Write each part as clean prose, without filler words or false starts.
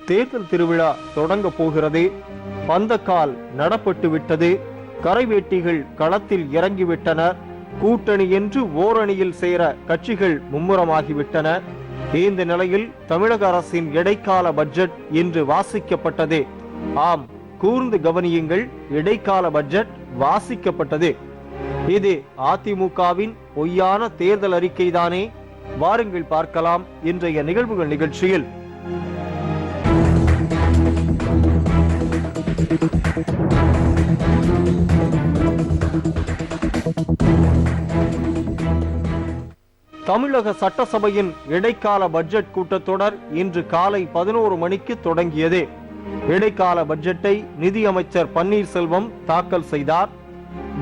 தேர்தல் திருவிழா தொடங்க போகிறது. பந்தக்கால் நடப்பட்டு விட்டது. கரைவேட்டிகள் களத்தில் இறங்கிவிட்டனர். கூட்டணி என்று ஓரணியில் சேர கட்சிகள் மும்முரமாகிவிட்டன. இந்த நிலையில் தமிழக அரசின் இடைக்கால பட்ஜெட் இன்று வாசிக்கப்பட்டது. ஆம், கூர்ந்து கவனியுங்கள், இடைக்கால பட்ஜெட் வாசிக்கப்பட்டது. இது அதிமுகவின் பொய்யான தேர்தல் அறிக்கைதானே? வாருங்கள் பார்க்கலாம் இன்றைய நிகழ்வுகள் நிகழ்ச்சியில். தமிழக சட்டசபையின் இடைக்கால பட்ஜெட் கூட்டத்தொடர் இன்று காலை 11 மணிக்கு தொடங்கியது. இடைக்கால பட்ஜெட்டை நிதியமைச்சர் பன்னீர்செல்வம் தாக்கல் செய்தார்.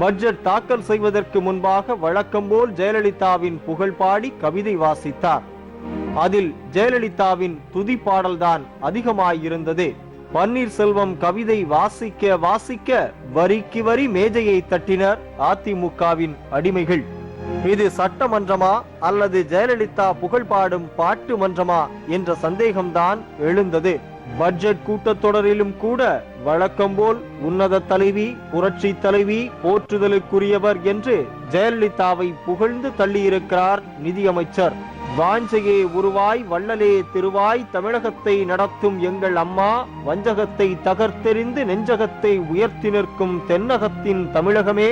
பட்ஜெட் தாக்கல் செய்வதற்கு முன்பாக வழக்கம் போல் ஜெயலலிதாவின் புகழ் பாடி கவிதை வாசித்தார். அதில் ஜெயலலிதாவின் துதி பாடல்தான் அதிகமாயிருந்தது. பன்னீர்செல்வம் கவிதை வாசிக்க வாசிக்க வரிக்கு வரி மேஜையை தட்டினர் அதிமுகவின் அடிமைகள். இது சட்டமன்றமா அல்லது ஜெயலலிதா புகழ் பாடும் பாட்டு மன்றமா என்ற சந்தேகம்தான் எழுந்தது. பட்ஜெட் கூட்டத்தொடரிலும் கூட வழக்கம் போல் உன்னத தலைவி, புரட்சி தலைவி, போற்றுதலுக்குரியவர் என்று ஜெயலலிதாவை புகழ்ந்து தள்ளியிருக்கிறார் நிதியமைச்சர். வாஞ்சையே உருவாய் வள்ளலே திருவாய் தமிழகத்தை நடத்தும் எங்கள் அம்மா, வஞ்சகத்தை தகர்த்தெறிந்து நெஞ்சகத்தை உயர்த்தி நிற்கும் தென்னகத்தின் தமிழகமே,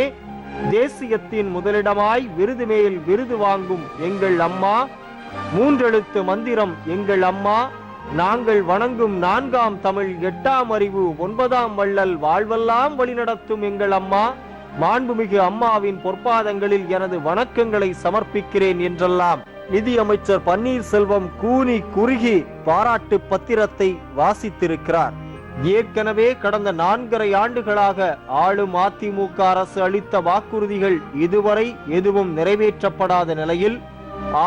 தேசியத்தின் முதலிடமாய் விருது மேல் விருது வாங்கும் எங்கள் அம்மா, மூன்றெழுத்து மந்திரம் எங்கள் அம்மா, நாங்கள் வணங்கும் 4ஆம் தமிழ் 8ஆம் அறிவு 9ஆம் வள்ளல் வாழ்வெல்லாம் வழிநடத்தும் எங்கள் அம்மா, மாண்புமிகு அம்மாவின் பொற்பாதங்களில் எனது வணக்கங்களை சமர்ப்பிக்கிறேன் என்றெல்லாம் நிதியமைச்சர் பன்னீர்செல்வம் கூனி குறுகி பாராட்டு பத்திரத்தை வாசித்திருக்கிறார். ஏற்கனவே கடந்த 4.5 ஆண்டுகளாக ஆளும் அதிமுக அரசு அளித்த வாக்குறுதிகள் இதுவரை எதுவும் நிறைவேற்றப்படாத நிலையில்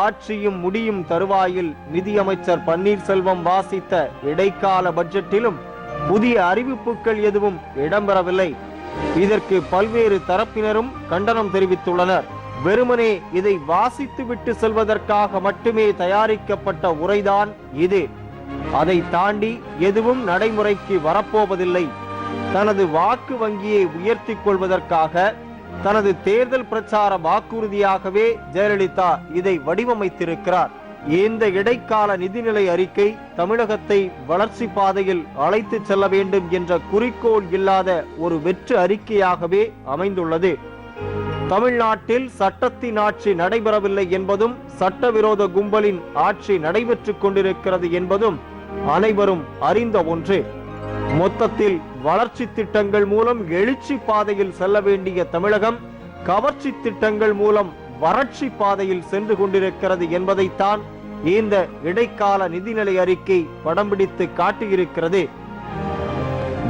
ஆட்சியும் முடியும் தருவாயில் நிதியமைச்சர் பன்னீர்செல்வம் வாசித்த இடைக்கால பட்ஜெட்டிலும் புதிய அறிவிப்புகள் எதுவும் இடம்பெறவில்லை. இதற்கு பல்வேறு தரப்பினரும் கண்டனம் தெரிவித்துள்ளனர். வெறுமனே இதை வாசித்து விட்டு செல்வதற்காக மட்டுமே தயாரிக்கப்பட்ட உரைதான் இது. அதை தாண்டி எதுவும் நடைமுறைக்கு வரப்போவதில்லை. தனது வாக்கு வங்கியை உயர்த்தி கொள்வதற்காக தனது தேர்தல் பிரச்சார வாக்குறுதியாகவே ஜெயலலிதா இதை வடிவமைத்திருக்கிறார். இந்த இடைக்கால நிதிநிலை அறிக்கை தமிழகத்தை வளர்ச்சி பாதையில் அழைத்து செல்ல வேண்டும் என்ற குறிக்கோள் இல்லாத ஒரு வெற்று அறிக்கையாகவே அமைந்துள்ளது. தமிழ்நாட்டில் சட்டத்தின் ஆட்சி நடைபெறவில்லை என்பதும், சட்டவிரோத கும்பலின் ஆட்சி நடைபெற்றுக் கொண்டிருக்கிறது என்பதும் அனைவரும் அறிந்த ஒன்று. மொத்தத்தில் வளர்ச்சி திட்டங்கள் மூலம் எழுச்சி பாதையில் செல்ல வேண்டிய தமிழகம் கவர்ச்சி திட்டங்கள் மூலம் வறட்சி பாதையில் சென்று கொண்டிருக்கிறது என்பதைத்தான் இந்த இடைக்கால நிதிநிலை அறிக்கை படம் பிடித்து காட்டியிருக்கிறது.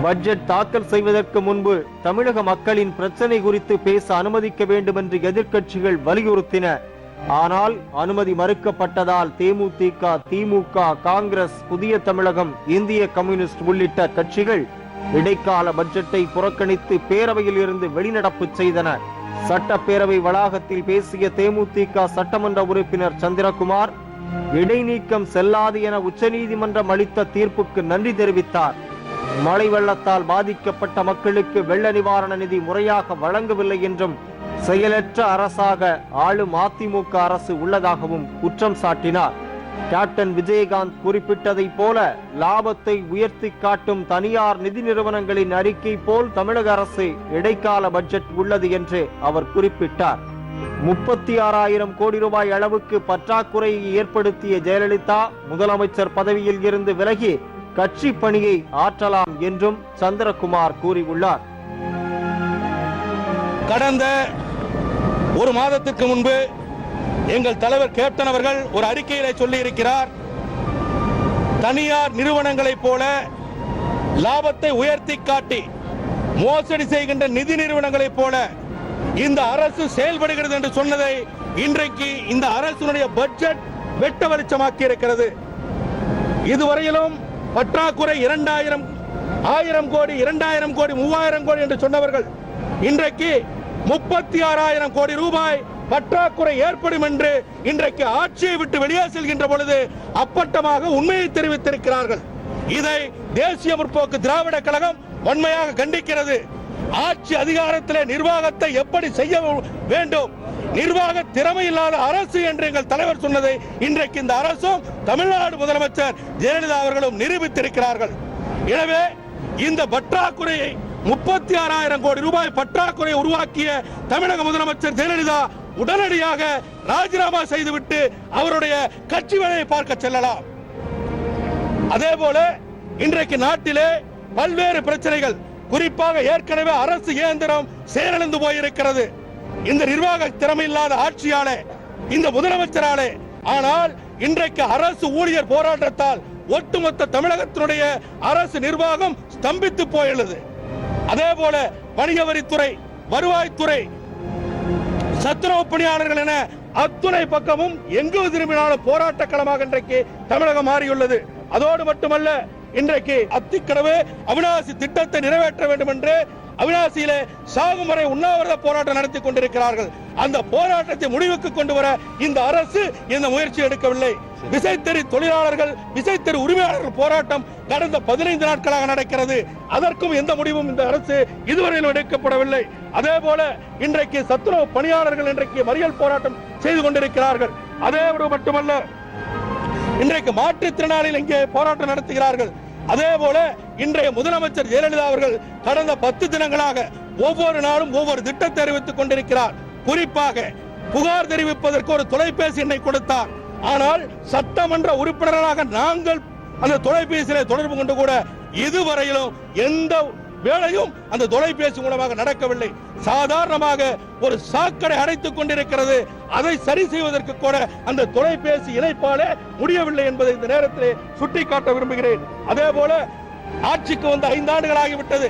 பட்ஜெட் தாக்கல் செய்வதற்கு முன்பு தமிழக மக்களின் பிரச்சனை குறித்து பேச அனுமதிக்க வேண்டும் என்று எதிர்க்கட்சிகள் வலியுறுத்தின. ஆனால் அனுமதி மறுக்கப்பட்டதால் தேமுதிக, திமுக, காங்கிரஸ், புதிய தமிழகம், இந்திய கம்யூனிஸ்ட் உள்ளிட்ட கட்சிகள் இடைக்கால பட்ஜெட்டை புறக்கணித்து பேரவையில் இருந்து வெளிநடப்பு செய்தன. சட்டப்பேரவை வளாகத்தில் பேசிய தேமுதிக சட்டமன்ற உறுப்பினர் சந்திரகுமார் இடைநீக்கம் செல்லாது என உச்சநீதிமன்றம் அளித்த தீர்ப்புக்கு நன்றி தெரிவித்தார். மழை வெள்ளத்தால் பாதிக்கப்பட்ட மக்களுக்கு வெள்ள நிவாரண நிதி முறையாக வழங்கவில்லை என்றும், செயலற்ற அரசாக ஆளும் அதிமுக அரசு உள்ளதாகவும் குற்றம் சாட்டினார். கேப்டன் விஜயகாந்த் குறிப்பிட்டதை போல லாபத்தை உயர்த்தி காட்டும் தனியார் நிதி நிறுவனங்களின் அறிக்கை போல் தமிழக அரசு இடைக்கால பட்ஜெட் உள்ளது என்று அவர் குறிப்பிட்டார். 36,000 கோடி ரூபாய் அளவுக்கு பற்றாக்குறையை ஏற்படுத்திய ஜெயலலிதா முதலமைச்சர் பதவியில் இருந்து விலகி கட்சி பணியை ஆற்றலாம் என்றும் சந்திரகுமார் கூறியுள்ளார். கடந்த ஒரு மாதத்திற்கு முன்பு எங்கள் தலைவர் கேப்டன் அவர்கள் ஒரு அறிக்கையிலே சொல்லி இருக்கிறார், தனியார் நிறுவனங்களைப் போல லாபத்தை உயர்த்தி காட்டி மோசடி செய்கின்ற நிதி நிறுவனங்களைப் போல இந்த அரசு செயல்படுகிறது என்று சொன்னதை இன்றைக்கு இந்த அரசுடைய பட்ஜெட் வெட்ட வெளிச்சமாக்கி இருக்கிறது. இதுவரையிலும் பற்றாக்குறை 2,000 கோடி 2,000 கோடி 3,000 கோடி என்று சொன்னவர்கள் இன்றைக்கு 36,000 கோடி ரூபாய் பற்றாக்குறை ஏற்படும் என்று இன்றைக்கு ஆட்சியை விட்டு வெளியே செல்கின்ற பொழுது அப்பட்டமாக உண்மையை தெரிவித்திருக்கிறார்கள். இதை தேசிய முற்போக்கு திராவிட கழகம் வன்மையாக கண்டிக்கிறது. ஆட்சி அதிகாரத்திலே நிர்வாகத்தை எப்படி செய்ய வேண்டும், நிர்வாக திறமை இல்லாத அரசு என்று எங்கள் தலைவர் சொன்னதை இன்றைக்கு இந்த அரசும் தமிழ்நாடு முதலமைச்சர் ஜெயலலிதா அவர்களும் நிரூபித்திருக்கிறார்கள். எனவே இந்த பற்றாக்குறையை 36,000 கோடி ரூபாய் பற்றாக்குறையை உருவாக்கிய தமிழக முதலமைச்சர் ஜெயலலிதா உடனடியாக ராஜினாமா செய்துவிட்டு அவருடைய கட்சி வேலையை பார்க்க செல்லலாம். அதே போல இன்றைக்கு நாட்டிலே பல்வேறு பிரச்சனைகள், குறிப்பாக ஏற்கனவே அரசு இயந்திரம் செயலிழந்து போயிருக்கிறது. இந்த நிர்வாக திறமை இல்லாத ஆட்சியாலே, இந்த முதலமைச்சராலே. ஆனால் இன்றைக்கு அரசு ஊழியர் போராட்டத்தால் ஒட்டுமொத்த தமிழகத்தினுடைய அரசு நிர்வாகம் ஸ்தம்பித்து போயுள்ளது. அதே போல வணிக வரித்துறை, வருவாய்த்துறை, சத்துணவு பணியாளர்கள் என அத்துணை பக்கமும் எங்கு திரும்பினாலும் போராட்ட களமாக இன்றைக்கு தமிழகம் மாறியுள்ளது. அதோடு மட்டுமல்ல, இன்றைக்கு அத்திக்கடவு அவிநாசி திட்டத்தை நிறைவேற்ற வேண்டும் என்று அவிநாசியிலே சாகும் வரை உண்ணாவிரத போராட்டம் நடத்தி கொண்டிருக்கிறார்கள். அந்த போராட்டத்தை முடிவுக்கு கொண்டு வர இந்த அரசு இந்த முயற்சி எடுக்கவில்லை. விசைத்தறி தொழிலாளர்கள், விசைத்தறி உரிமையாளர்கள் போராட்டம் கடந்த 15 நாட்களாக நடக்கிறது. அதற்கும் எந்த முடிவும் இந்த அரசு இதுவரையிலும் எடுக்கப்படவில்லை. அதே போல இன்றைக்கு சத்துணவு பணியாளர்கள் இன்றைக்கு மறியல் போராட்டம் செய்து கொண்டிருக்கிறார்கள். அதே மட்டுமல்ல, இன்றைக்கு மாற்றுத்திறனாளிகள் இங்கே போராட்டம் நடத்துகிறார்கள். அதே போல இன்றைய முதலமைச்சர் ஜெயலலிதா அவர்கள் கடந்த 10 தினங்களாக ஒவ்வொரு நாளும் ஒவ்வொரு திட்டத்தை அறிவித்துக் கொண்டிருக்கிறார். குறிப்பாக புகார் தெரிவிப்பதற்கு ஒரு தொலைபேசி எண்ணை கொடுத்தார். ஆனால் சட்டமன்ற உறுப்பினராக நாங்கள் அந்த தொலைபேசியிலே தொடர்பு கொண்டு கூட இதுவரையிலும் எந்த வேலையும் அந்த தொலைபேசி மூலமாக நடக்கவில்லை. சாதாரணமாக ஒரு சாக்கடை அடைத்துக் கொண்டிருக்கிறது. அதை சரி செய்வதற்கு கூட அந்த தொலைபேசி இணைப்பாலே முடியவில்லை என்பதை இந்த நேரத்திலே சுட்டிக்காட்ட விரும்புகிறேன். அதே போல ஆட்சிக்கு வந்து 5 ஆண்டுகள் ஆகிவிட்டது.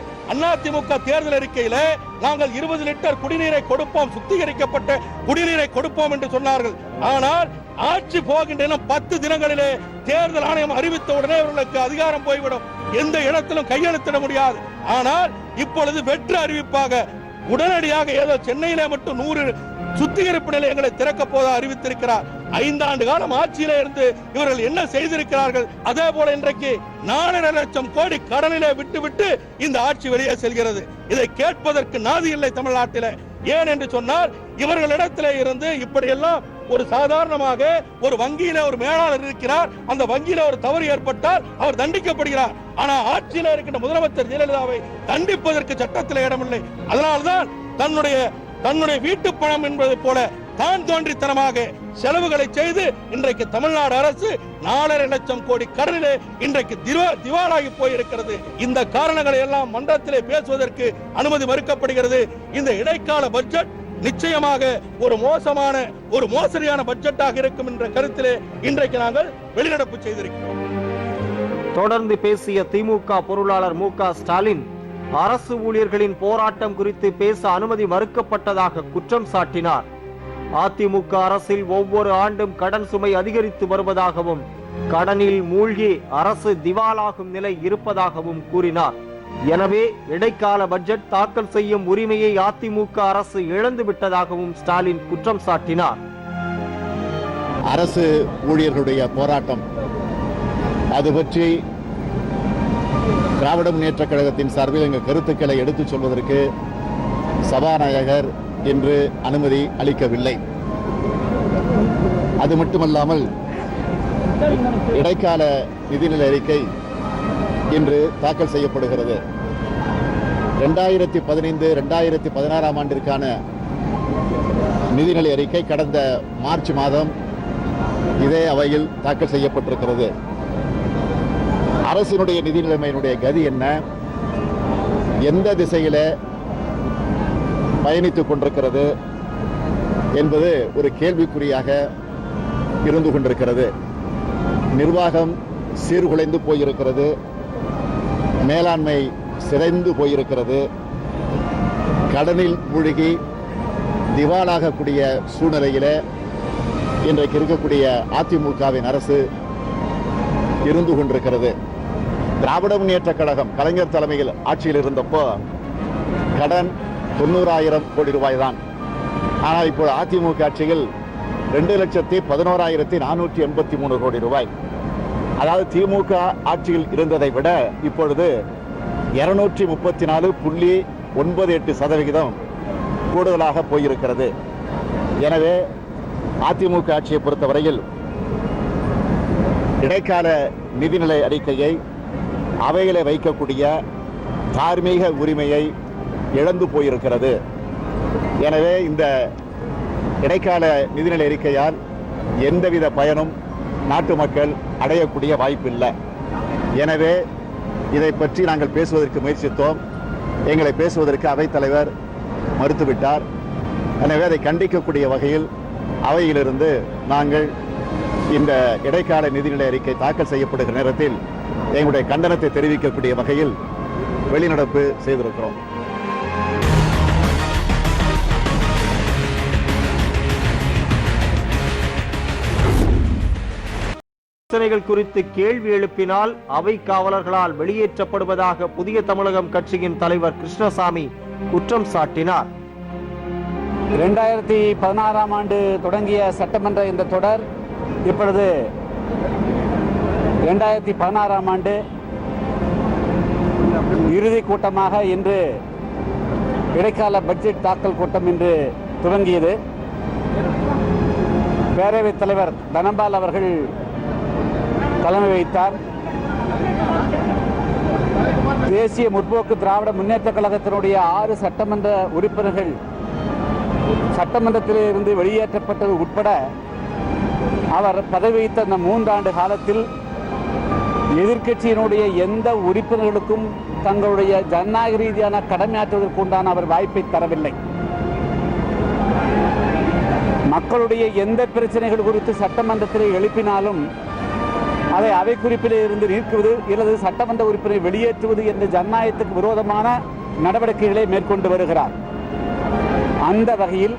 அதிமுக தேர்தல் அறிக்கையில நாங்கள் 20 லிட்டர் குடிநீரை கொடுப்போம், சுத்திகரிக்கப்பட்ட குடிநீரை கொடுப்போம் என்று சொன்னார்கள். ஆனால் ஆட்சி போகின்ற 10 தினங்களிலே தேர்தல் ஆணையம் அறிவித்த உடனே அவர்களுக்கு அதிகாரம் போய்விடும். எந்த இடத்திலும் கையெழுத்திட முடியாது. ஆனால் இப்பொழுது வெற்று அறிவிப்பாக உடனடியாக ஏதோ சென்னையிலே மட்டும் 100 சுத்திகரிப்பு நிலையங்களை திறக்க போத அறிவித்திருக்கிறார். 5 ஆண்டு காலம் ஆட்சியிலே இருந்து இவர்கள் என்ன செய்திருக்கிறார்கள்? அதே போல இன்றைக்கு 4.5 லட்சம் கோடி கடனிலே விட்டு இந்த ஆட்சி வெளியே செல்கிறது. இதை கேட்பதற்கு நாதி இல்லை தமிழ்நாட்டிலே. ஏன் என்று சொன்னால், இவர்களிடத்திலே இருந்து இப்படியெல்லாம் ஒரு சாதாரணமாக ஒரு வங்கியில ஒரு மேலாளர் இருக்கிறார். அந்த வங்கியில ஒரு தவறு ஏற்பட்டால் அவர் தண்டிக்கப்படுகிறார். ஆனா ஆட்சியில இருக்கின்ற முதலமைச்சர் ஜெயலலிதாவை தண்டிப்பதற்கு சட்டத்தில் இடமில்லை. அதனால்தான் தன்னுடைய வீட்டு பணம் என்பதை போல தான் தோன்றித்தனமாக செலவுகளை செய்து இன்றைக்கு தமிழ்நாடு அரசு 4.5 லட்சம் கோடி கடனிலே இன்றைக்கு திவாலாகி போயிருக்கிறது. இந்த காரணங்களை எல்லாம் மன்றத்திலே பேசுவதற்கு அனுமதி மறுக்கப்படுகிறது. இந்த இடைக்கால பட்ஜெட் நிச்சயமாக ஒரு மோசடியான பட்ஜெட்டாக இருக்கும் என்ற கருத்திலே இன்றைக்கு நாங்கள் வெளிநடப்பு செய்திருக்கிறோம். தொடர்ந்து பேசிய திமுக பொருளாளர் மு.க. ஸ்டாலின் அரசு ஊழியர்களின் போராட்டம் குறித்து பேச அனுமதி மறுக்கப்பட்டதாக குற்றம் சாட்டினார். அதிமுக அரசில் ஒவ்வொரு ஆண்டும் கடன் சுமை அதிகரித்து வருவதாகவும் கடனில் மூழ்கி அரசு திவாலாகும் நிலை இருப்பதாகவும் கூறினார். எனவே இடைக்கால பட்ஜெட் தாக்கல் செய்யும் உரிமையை அதிமுக அரசு இழந்து விட்டதாகவும் ஸ்டாலின் குற்றம் சாட்டினார். அரசு ஊழியர்களுடைய போராட்டம் அது பற்றி திராவிட முன்னேற்ற கழகத்தின் சார்பில் எங்கள் கருத்துக்களை எடுத்துச் சொல்வதற்கு சபாநாயகர் இன்று அனுமதி அளிக்கவில்லை. அது மட்டுமல்லாமல் இடைக்கால நிதிநிலை அறிக்கை இன்று தாக்கல் செய்யப்படுகிறது. 2015-2016 ஆண்டிற்கான நிதிநிலை அறிக்கை கடந்த மார்ச் மாதம் இதே அவையில் தாக்கல் செய்யப்பட்டிருக்கிறது. அரசினுடைய நிதி நிலைமையினுடைய கதி என்ன, எந்த திசையில பயணித்துக் கொண்டிருக்கிறது என்பது ஒரு கேள்விக்குறியாக இருந்து கொண்டிருக்கிறது. நிர்வாகம் சீர்குலைந்து போயிருக்கிறது, மேலாண்மை சிதைந்து போயிருக்கிறது, கடனில் மூழ்கி திவாலாகக்கூடிய சூழ்நிலையில இன்றைக்கு இருக்கக்கூடிய அதிமுகவின் அரசு இருந்து கொண்டிருக்கிறது. திராவிட முன்னேற்ற கழகம் கலைஞர் தலைமையில் ஆட்சியில் இருந்தப்போ கடன் 90,000 கோடி ரூபாய் தான். ஆனால் இப்போ அதிமுக ஆட்சியில் 2,11,483 கோடி ரூபாய். அதாவது திமுக ஆட்சியில் இருந்ததை விட இப்பொழுது 234.98% கூடுதலாக போயிருக்கிறது. எனவே அதிமுக ஆட்சியை பொறுத்தவரையில் இடைக்கால நிதிநிலை அறிக்கையை அவையிலே வைக்கக்கூடிய தார்மீக உரிமையை இழந்து போயிருக்கிறது. எனவே இந்த இடைக்கால நிதிநிலை அறிக்கையால் எந்தவித பயனும் நாட்டு மக்கள் அடையக்கூடிய வாய்ப்பில்லை. எனவே இதை பற்றி நாங்கள் பேசுவதற்கு முயற்சித்தோம். எங்களை பேசுவதற்கு அவைத்தலைவர் மறுத்துவிட்டார். எனவே அதை கண்டிக்கக்கூடிய வகையில் அவையிலிருந்து நாங்கள் இந்த இடைக்கால நிதிநிலை அறிக்கை தாக்கல் செய்யப்படுகிற நேரத்தில் எங்களுடைய கண்டனத்தை தெரிவிக்கக்கூடிய வகையில் வெளிநடப்பு செய்திருக்கிறோம். பிரச்சனைகள் குறித்து கேள்வி எழுப்பினால் அவை காவலர்களால் வெளியேற்றப்படுவதாக புதிய தமிழகம் கட்சியின் தலைவர் கிருஷ்ணசாமி குற்றம் சாட்டினார். 2016ஆம் ஆண்டு தொடங்கிய சட்டமன்ற இந்த தொடர் இப்பொழுது 2016ஆம் ஆண்டு இறுதி கூட்டமாக இன்று இடைக்கால பட்ஜெட் தாக்கல் கூட்டம் இன்று துவங்கியது. பேரவைத் தலைவர் தனபால் அவர்கள் தலைமை வைத்தார். தேசிய முற்போக்கு திராவிட முன்னேற்ற கழகத்தினுடைய 6 சட்டமன்ற உறுப்பினர்கள் சட்டமன்றத்தில் இருந்து வெளியேற்றப்பட்டது உட்பட அவர் பதவி வைத்த அந்த 3 ஆண்டு காலத்தில் எதிர்க்கட்சியினுடைய எந்த உறுப்பினர்களுக்கும் தங்களுடைய ஜனநாயக ரீதியான கடமையாற்றுவதற்குண்டான அவர் வாய்ப்பை தரவில்லை. மக்களுடைய எந்த பிரச்சனைகள் குறித்து சட்டமன்றத்தில் எழுப்பினாலும் அதை அவை குறிப்பிலே இருந்து நீக்குவது அல்லது சட்டமன்ற உறுப்பினரை வெளியேற்றுவது என்ற ஜனநாயகத்துக்கு விரோதமான நடவடிக்கைகளை மேற்கொண்டு வருகிறார். அந்த வகையில்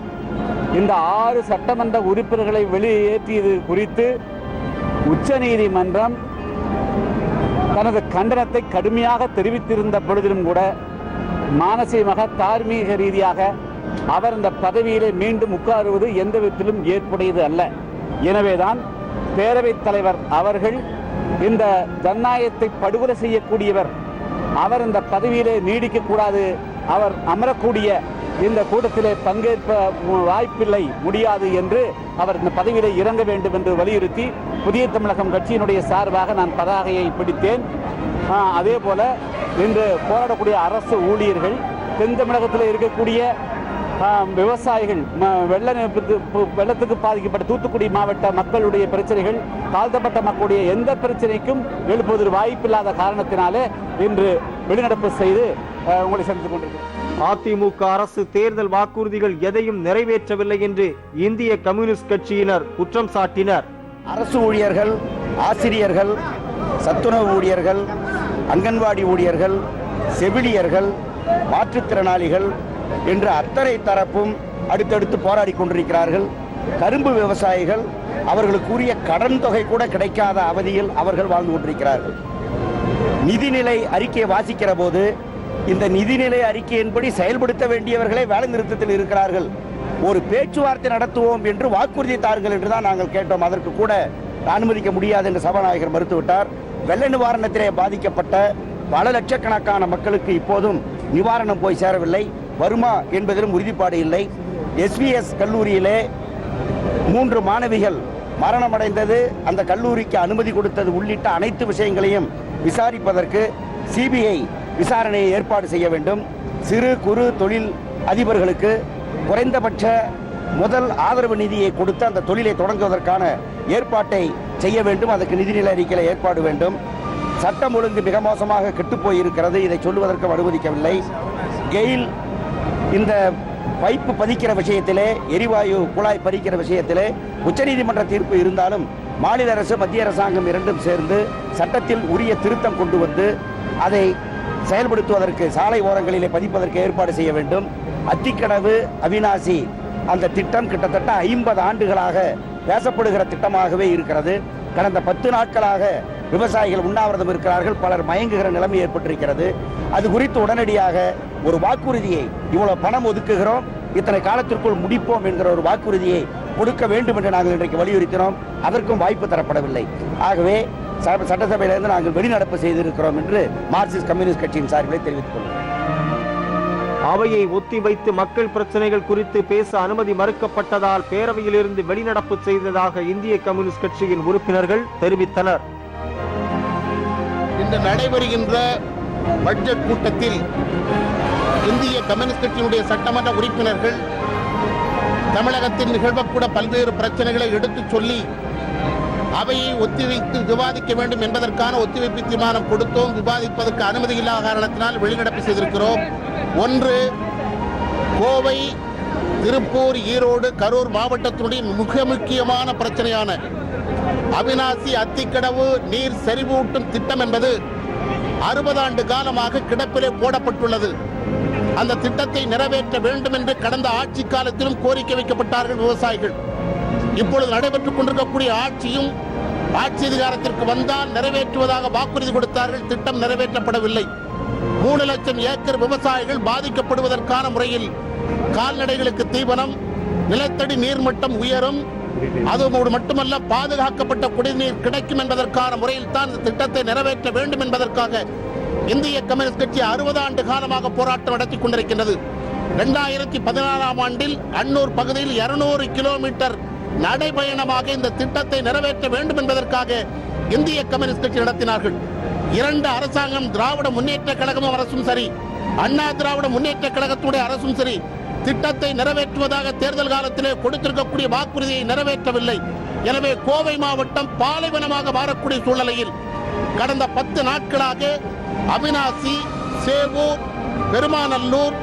இந்த 6 சட்டமன்ற உறுப்பினர்களை வெளியேற்றியது குறித்து உச்சநீதிமன்றம் தனது கண்டனத்தை கடுமையாக தெரிவித்திருந்த பொழுதிலும் கூட மானசீகமாக தார்மீக ரீதியாக அவர் இந்த பதவியிலே மீண்டும் உட்காருவது எந்த விதத்திலும் ஏற்புடையது அல்ல. எனவேதான் பேரவைத் தலைவர் அவர்கள் இந்த ஜனநாயகத்தை படுகொலை செய்யக்கூடியவர், அவர் இந்த பதவியிலே நீடிக்கக்கூடாது, அவர் அமரக்கூடிய இந்த கூட்டத்திலே பங்கேற்க வாய்ப்பில்லை, முடியாது என்று அவர் இந்த பதவியிலே இறங்க வேண்டும் என்று வலியுறுத்தி புதிய தமிழகம் கட்சியினுடைய சார்பாக நான் பதாகையை பிடித்தேன். அதே போல இன்று போராடக்கூடிய அரசு ஊழியர்கள், தென் தமிழகத்தில் இருக்கக்கூடிய விவசாயிகள், வெள்ளத்துக்கு பாதிக்கப்பட்ட தூத்துக்குடி மாவட்ட மக்களுடைய பிரச்சனைகள், தாழ்த்தப்பட்ட மக்களுடைய எந்த பிரச்சனைக்கும் எழுப்புவதற்கு வாய்ப்பில்லாத காரணத்தினாலே இன்று வெளிநடப்பு செய்து உங்களை சந்தித்துக் கொண்டிருக்கிறேன். அதிமுக அரசு தேர்தல் வாக்குறுதிகள் எதையும் நிறைவேற்றவில்லை என்று இந்திய கம்யூனிஸ்ட் கட்சியினர் குற்றம் சாட்டினர். அரசு ஊழியர்கள், ஆசிரியர்கள், சத்துணவு ஊழியர்கள், அங்கன்வாடி ஊழியர்கள், செவிலியர்கள், மாற்றுத்திறனாளிகள் என்று அத்தனை தரப்பும் அடுத்தடுத்து போராடி கொண்டிருக்கிறார்கள். கரும்பு விவசாயிகள், அவர்களுக்குரிய கடன் தொகை கூட கிடைக்காத அவதியில் அவர்கள் வாழ்ந்து கொண்டிருக்கிறார்கள். நிதிநிலை அறிக்கையை வாசிக்கிற போது இந்த நிதிநிலை அறிக்கையின்படி செயல்படுத்த வேண்டியவர்களே வேலை நிறுத்தத்தில் இருக்கிறார்கள். ஒரு பேச்சுவார்த்தை நடத்துவோம் என்று வாக்குறுதி தாருங்கள் என்றுதான் நாங்கள் கேட்டோம். அதற்கு கூட அனுமதிக்க முடியாது என்று சபாநாயகர் மறுத்துவிட்டார். வெள்ள நிவாரணத்திலே பாதிக்கப்பட்ட பல லட்சக்கணக்கான மக்களுக்கு இப்போதும் நிவாரணம் போய் சேரவில்லை. வருமா என்பதிலும் உறுதிப்பாடு இல்லை. SVS கல்லூரியிலே 3 மாணவிகள் மரணமடைந்தது, அந்த கல்லூரிக்கு அனுமதி கொடுத்தது உள்ளிட்ட அனைத்து விஷயங்களையும் விசாரிப்பதற்கு CBI விசாரணையை ஏற்பாடு செய்ய வேண்டும். சிறு குறு தொழில் அதிபர்களுக்கு குறைந்தபட்ச முதல் ஆதரவு நிதியை கொடுத்து அந்த தொழிலை தொடங்குவதற்கான ஏற்பாட்டை செய்ய வேண்டும். அதற்கு நிதிநிலை அறிக்கையில் ஏற்பாடு வேண்டும். சட்டம் ஒழுங்கு மிக மோசமாக கெட்டுப்போய் இருக்கிறது. இதை சொல்லுவதற்கு அனுமதிக்கவில்லை. கெயில் இந்த பைப்பு பதிக்கிற விஷயத்திலே, எரிவாயு குழாய் பறிக்கிற விஷயத்திலே உச்சநீதிமன்ற தீர்ப்பு இருந்தாலும் மாநில அரசு மத்திய அரசாங்கம் இரண்டும் சேர்ந்து சட்டத்தில் உரிய திருத்தம் கொண்டு வந்து அதை செயல்படுத்துவதற்கு, சாலை ஓரங்களிலே பதிப்பதற்கு ஏற்பாடு செய்ய வேண்டும். அத்திக்கடவு அவிநாசி அந்த திட்டம் கிட்டத்தட்ட 50 ஆண்டுகளாக பேசப்படுகிற திட்டமாகவே இருக்கிறது. கடந்த 10 நாட்களாக விவசாயிகள் உண்ணாவிரதம் இருக்கிறார்கள். பலர் மயங்குகிற நிலைமை ஏற்பட்டிருக்கிறது. அது குறித்து உடனடியாக ஒரு வாக்குறுதியை, இவ்வளவு பணம் ஒதுக்குகிறோம், இத்தனை காலத்திற்குள் முடிப்போம் என்கிற ஒரு வாக்குறுதியை கொடுக்க வேண்டும் என்று நாங்கள் இன்றைக்கு வலியுறுத்தினோம். அதற்கும் வாய்ப்பு தரப்படவில்லை. ஆகவே சட்டசபையிலிருந்து நாங்கள் வெளிநடப்பு செய்திருக்கிறோம் என்று மார்க்சிஸ்ட் கம்யூனிஸ்ட் கட்சியின் சார்பிலே தெரிவித்துக் கொள்கிறோம். அவையை ஒத்திவைத்து மக்கள் பிரச்சனைகள் குறித்து பேச அனுமதி மறுக்கப்பட்டதால் பேரவையிலிருந்து வெளிநடப்பு செய்ததாக இந்திய கம்யூனிஸ்ட் கட்சியின் உறுப்பினர்கள் தெரிவித்தனர். இன்று நடைபெறுகின்ற பட்ஜெட் கூட்டத்தில் இந்திய கம்யூனிஸ்ட் கட்சியினுடைய சட்டமன்ற உறுப்பினர்கள் தமிழகத்தில் நிகழ்வக்கூட பல்வேறு பிரச்சனைகளை எடுத்துச் சொல்லி அவையை ஒத்திவைத்து விவாதிக்க வேண்டும் என்பதற்கான ஒத்திவைப்பு தீர்மானம் கொடுத்தோம். விவாதிப்பதற்கு அனுமதி இல்லாத காரணத்தினால் வெளிநடப்பு செய்திருக்கிறோம். ஒன்று, கோவை, திருப்பூர், ஈரோடு, கரூர் மாவட்டத்தினுடைய மிக முக்கியமான பிரச்சனையான அவிநாசி அத்திக்கடவு நீர் செறிவூட்டும் திட்டம் என்பது 60 ஆண்டு காலமாக கிடப்பிலே போடப்பட்டுள்ளது. அந்த திட்டத்தை நிறைவேற்ற வேண்டும் என்று கடந்த ஆட்சி காலத்திலும் கோரிக்கை வைக்கப்பட்டார்கள் விவசாயிகள். இப்பொழுது நடைபெற்றுக் கொண்டிருக்கக்கூடிய ஆட்சியும் ஆட்சி அதிகாரத்திற்கு வந்தால் நிறைவேற்றுவதாக வாக்குறுதி கொடுத்தார்கள். திட்டம் நிறைவேற்றப்படவில்லை. 3 லட்சம் ஏக்கர் விவசாயிகள் பாதிக்கப்படுவதற்கான முறையில் கால்நடைகளுக்கு தீவனம், நிலத்தடி நீர்மட்டம் உயரும், அதோடு மட்டுமல்ல பாதுகாக்கப்பட்ட குடிநீர் கிடைக்கும் என்பதற்கான முறையில் தான் இந்த திட்டத்தை நிறைவேற்ற வேண்டும் என்பதற்காக இந்திய கம்யூனிஸ்ட் கட்சி 60 ஆண்டு காலமாக போராட்டம் நடத்தி கொண்டிருக்கின்றது. 2014ஆம் ஆண்டில் அன்னூர் பகுதியில் 200 கிலோமீட்டர் நடைபயணமாக இந்த திட்டத்தை நிறைவேற்ற வேண்டும் என்பதற்காக இந்திய கம்யூனிஸ்ட் கட்சி நடத்தினார்கள். 2 அரசாங்கம், திராவிட முன்னேற்ற கழகமும் அரசும் சரி, அண்ணா திராவிட முன்னேற்ற கழகத்துடைய அரசும் சரி, திட்டத்தை நிறைவேற்றுவதாக தேர்தல் காலத்திலே கொடுத்திருக்கக்கூடிய வாக்குறுதியை நிறைவேற்றவில்லை. எனவே கோவை மாவட்டம் பாலைவனமாக மாறக்கூடிய சூழ்நிலையில் கடந்த 10 நாட்களாக அவிநாசி, சேவூர், பெருமாநல்லூர்,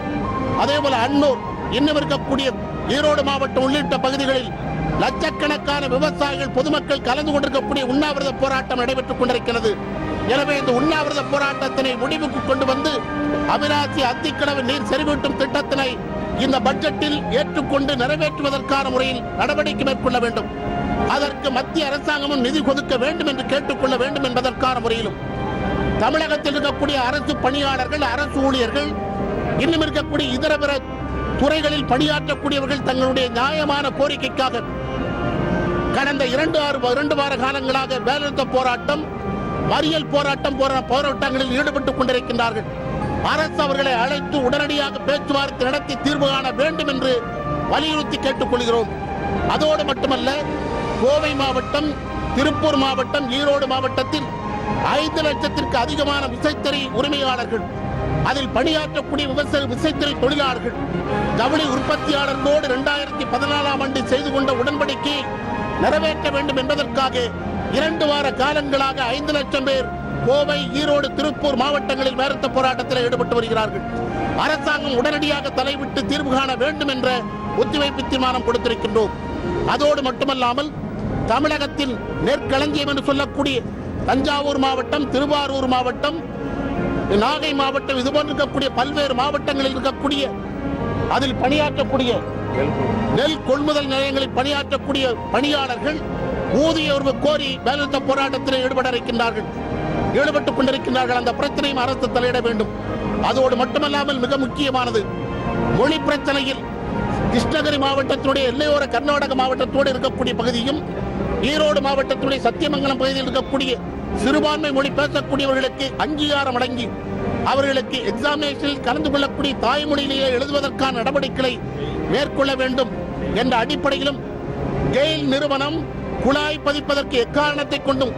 அதேபோல அன்னூர், இன்னும் இருக்கக்கூடிய ஈரோடு மாவட்டம் உள்ளிட்ட பகுதிகளில் லட்சக்கணக்கான விவசாயிகள், பொதுமக்கள் கலந்து கொண்டிருக்கக்கூடிய உண்ணாவிரத போராட்டம் நடைபெற்றுக் கொண்டிருக்கிறது. எனவே இந்த உண்ணாவிரத போராட்டத்தினை முடிவுக்கு கொண்டு வந்து அவிநாசி அத்திக்கடவு நீர் செறிவூட்டும் திட்டத்தினை இந்த பட்ஜெட்டில் ஏற்றுக்கொண்டு நிறைவேற்றுவதற்கான முறையில் நடவடிக்கை மேற்கொள்ள வேண்டும். அதற்கு மத்திய அரசாங்கமும் நிதி ஒதுக்க வேண்டும் என்று கேட்டுக்கொள்ள வேண்டும் என்பதற்கான முறையிலும் தமிழகத்தில் இருக்கக்கூடிய அரசு பணியாளர்கள், அரசு ஊழியர்கள், இன்னும் இருக்கக்கூடிய இதர பிற துறைகளில் பணியாற்றக்கூடியவர்கள் தங்களுடைய நியாயமான கோரிக்கைக்காக கடந்த 2 வார காலங்களாக வேலைநிறுத்த போராட்டம், மறியல் போராட்டம் போன்ற போராட்டங்களில் ஈடுபட்டுக் கொண்டிருக்கின்றார்கள். அரசு அவர்களை அழைத்து உடனடியாக பேச்சுவார்த்தை நடத்தி தீர்வு காண வேண்டும் என்று வலியுறுத்தி கேட்டுக் கொள்கிறோம். அதோடு மட்டுமல்ல, கோவை மாவட்டம், திருப்பூர் மாவட்டம், ஈரோடு மாவட்டத்தில் 5 லட்சத்திற்கு அதிகமான விசைத்தறி உரிமையாளர்கள், அதில் பணியாற்றக்கூடிய விசைத்தறி தொழிலாளர்கள், ஜவுளி உற்பத்தியாளர்களோடு 2014ஆம் ஆண்டு செய்து கொண்ட உடன்படிக்கையை நிறைவேற்ற வேண்டும் என்பதற்காக 2 வார காலங்களாக 5 லட்சம் பேர் கோவை, ஈரோடு, திருப்பூர் மாவட்டங்களில் வேறுத்த போராட்டத்தில் ஈடுபட்டு வருகிறார்கள். அரசாங்கம் உடனடியாக தலைவிட்டு தீர்வு காண வேண்டும் என்ற ஒத்திவைப்பு தீர்மானம் கொடுத்திருக்கின்றோம். அதோடு மட்டுமல்லாமல் தமிழகத்தின் நெற்களஞ்சியம் என்று சொல்லக்கூடிய தஞ்சாவூர் மாவட்டம், திருவாரூர் மாவட்டம், நாகை மாவட்டம், இதுபோன்று இருக்கக்கூடிய பல்வேறு மாவட்டங்களில் இருக்கக்கூடிய அதில் பணியாற்றக்கூடிய நெல் கொள்முதல் நிலையங்களில் பணியாற்றக்கூடிய பணியாளர்கள் ஊதிய உயர்வு கோரி வேலைநிறுத்த போராட்டத்தில் ஈடுபட்டுக் கொண்டிருக்கின்றார்கள். அந்த பிரச்சனையும் அரசு தலையிட வேண்டும். அதோடு மட்டுமல்லாமல் மிக முக்கியமானது மொழி பிரச்சனையில் கிருஷ்ணகிரி மாவட்டத்தினுடைய எல்லையோர கர்நாடக மாவட்டத்தோடு இருக்கக்கூடிய பகுதியும், ஈரோடு மாவட்டத்தினுடைய சத்தியமங்கலம் பகுதியில் இருக்கக்கூடிய சிறுபான்மை மொழி பேசக்கூடியவர்களுக்கு அங்கீகாரம் வழங்கி அவர்களுக்கு எக்ஸாமினேஷனில் கலந்து கொள்ளக்கூடிய தாய்மொழியிலேயே எழுதுவதற்கான நடவடிக்கைகளை மேற்கொள்ள வேண்டும் என்ற அடிப்படையிலும் கெயில் நிறுவனம் குழாய் பதிப்பதற்கு எக்காரணத்தை கொண்டும்